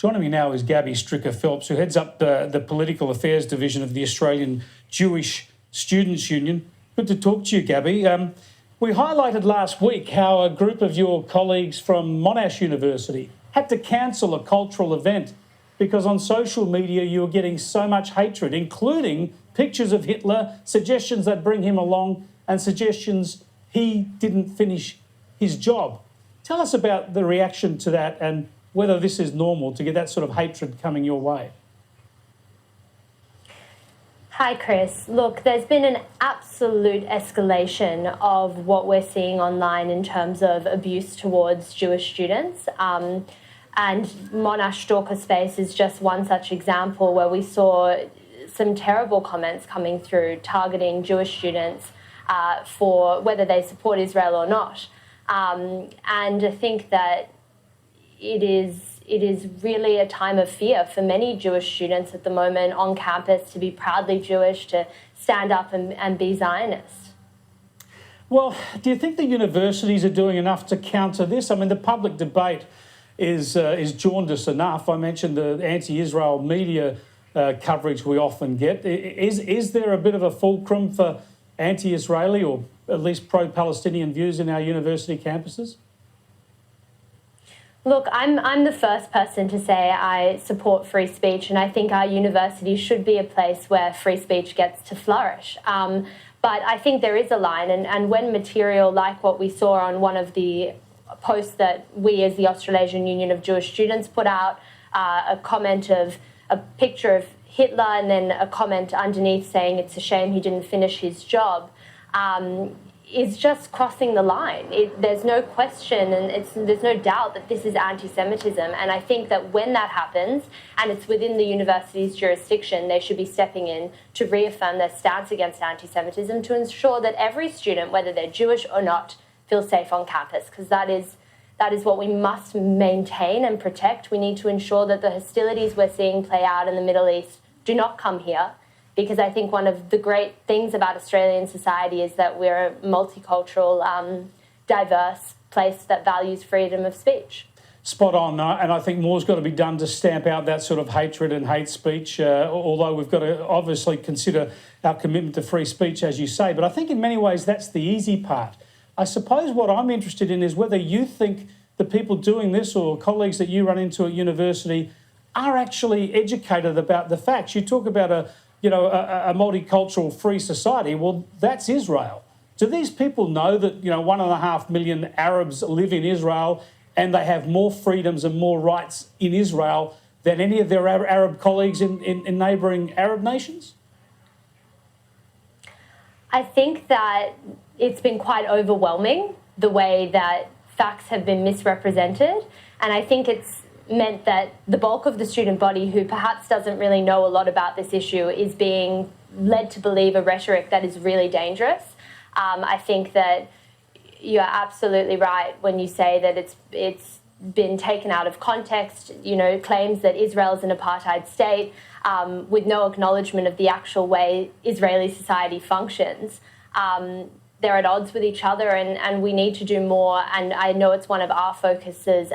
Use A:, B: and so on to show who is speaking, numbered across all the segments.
A: Joining me now is Gabi Stricker Phelps, who heads up the Political Affairs Division of the Australian Jewish Students' Union. Good to talk to you, Gabi. We highlighted last week how a group of your colleagues from Monash University had to cancel a cultural event because on social media you were getting so much hatred, including pictures of Hitler, suggestions that bring him along, and suggestions he didn't finish his job. Tell us about the reaction to that and whether this is normal to get that sort of hatred coming your way.
B: Hi, Chris. Look, there's been an absolute escalation of what we're seeing online in terms of abuse towards Jewish students. And Monash Stalker Space is just one such example where we saw some terrible comments coming through targeting Jewish students for whether they support Israel or not. And I think that it is really a time of fear for many Jewish students at the moment on campus to be proudly Jewish, to stand up and be Zionist.
A: Well, do you think the universities are doing enough to counter this? I mean, the public debate is jaundiced enough. I mentioned the anti-Israel media coverage we often get. Is there a bit of a fulcrum for anti-Israeli or at least pro-Palestinian views in our university campuses?
B: Look, I'm the first person to say I support free speech, and I think our university should be a place where free speech gets to flourish. But I think there is a line, and when material like what we saw on one of the posts that we as the Australasian Union of Jewish Students put out, a comment of a picture of Hitler and then a comment underneath saying it's a shame he didn't finish his job, is just crossing the line. There's no question and there's no doubt that this is anti-Semitism. And I think that when that happens and it's within the university's jurisdiction, they should be stepping in to reaffirm their stance against anti-Semitism to ensure that every student, whether they're Jewish or not, feels safe on campus, because that is what we must maintain and protect. We need to ensure that the hostilities we're seeing play out in the Middle East do not come here, because I think one of the great things about Australian society is that we're a multicultural, diverse place that values freedom of speech.
A: Spot on, and I think more's got to be done to stamp out that sort of hatred and hate speech, although we've got to obviously consider our commitment to free speech, as you say. But I think in many ways that's the easy part. I suppose what I'm interested in is whether you think the people doing this or colleagues that you run into at university are actually educated about the facts. You talk about a multicultural free society. Well, that's Israel. Do these people know that 1.5 million Arabs live in Israel and they have more freedoms and more rights in Israel than any of their Arab colleagues in neighbouring Arab nations?
B: I think that it's been quite overwhelming, the way that facts have been misrepresented. And I think it's meant that the bulk of the student body, who perhaps doesn't really know a lot about this issue, is being led to believe a rhetoric that is really dangerous. I think that you're absolutely right when you say that it's been taken out of context, claims that Israel is an apartheid state, with no acknowledgement of the actual way Israeli society functions. They're at odds with each other, and we need to do more. And I know it's one of our focuses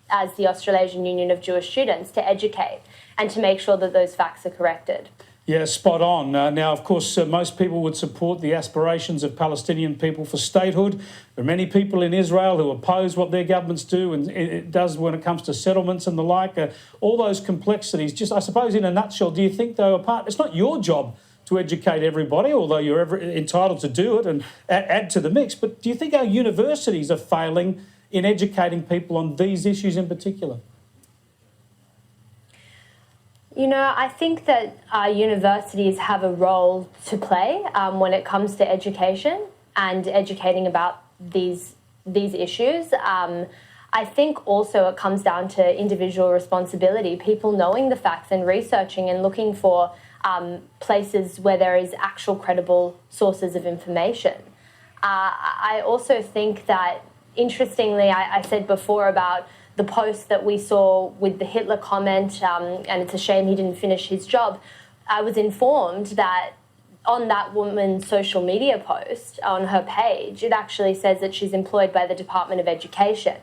B: as the Australasian Union of Jewish Students to educate and to make sure that those facts are corrected.
A: Yeah, spot on. Now, of course, most people would support the aspirations of Palestinian people for statehood. There are many people in Israel who oppose what their governments do, and it does when it comes to settlements and the like. All those complexities. Just, I suppose, in a nutshell, do you think, though, it's not your job to educate everybody, although you're entitled to do it and add to the mix, but do you think our universities are failing in educating people on these issues in particular?
B: I think that our universities have a role to play when it comes to education and educating about these issues. I think also it comes down to individual responsibility, people knowing the facts and researching and looking for places where there is actual credible sources of information. I also think that, interestingly, I said before about the post that we saw with the Hitler comment, and it's a shame he didn't finish his job. I was informed that on that woman's social media post on her page, it actually says that she's employed by the Department of Education.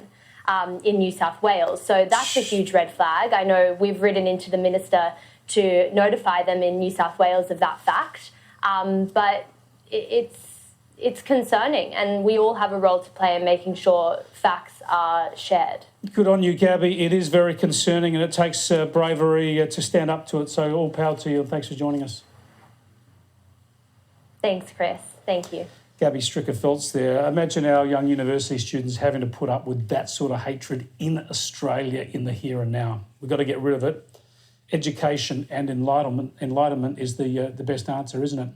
B: in New South Wales. So that's a huge red flag. I know we've written into the minister to notify them in New South Wales of that fact, but it's concerning, and we all have a role to play in making sure facts are shared.
A: Good on you, Gabi. It is very concerning, and it takes bravery to stand up to it. So all power to you, and thanks for joining us.
B: Thanks, Chris. Thank you.
A: Gabi Stricker Phelps there. Imagine our young university students having to put up with that sort of hatred in Australia in the here and now. We've got to get rid of it. Education and enlightenment is the best answer, isn't it?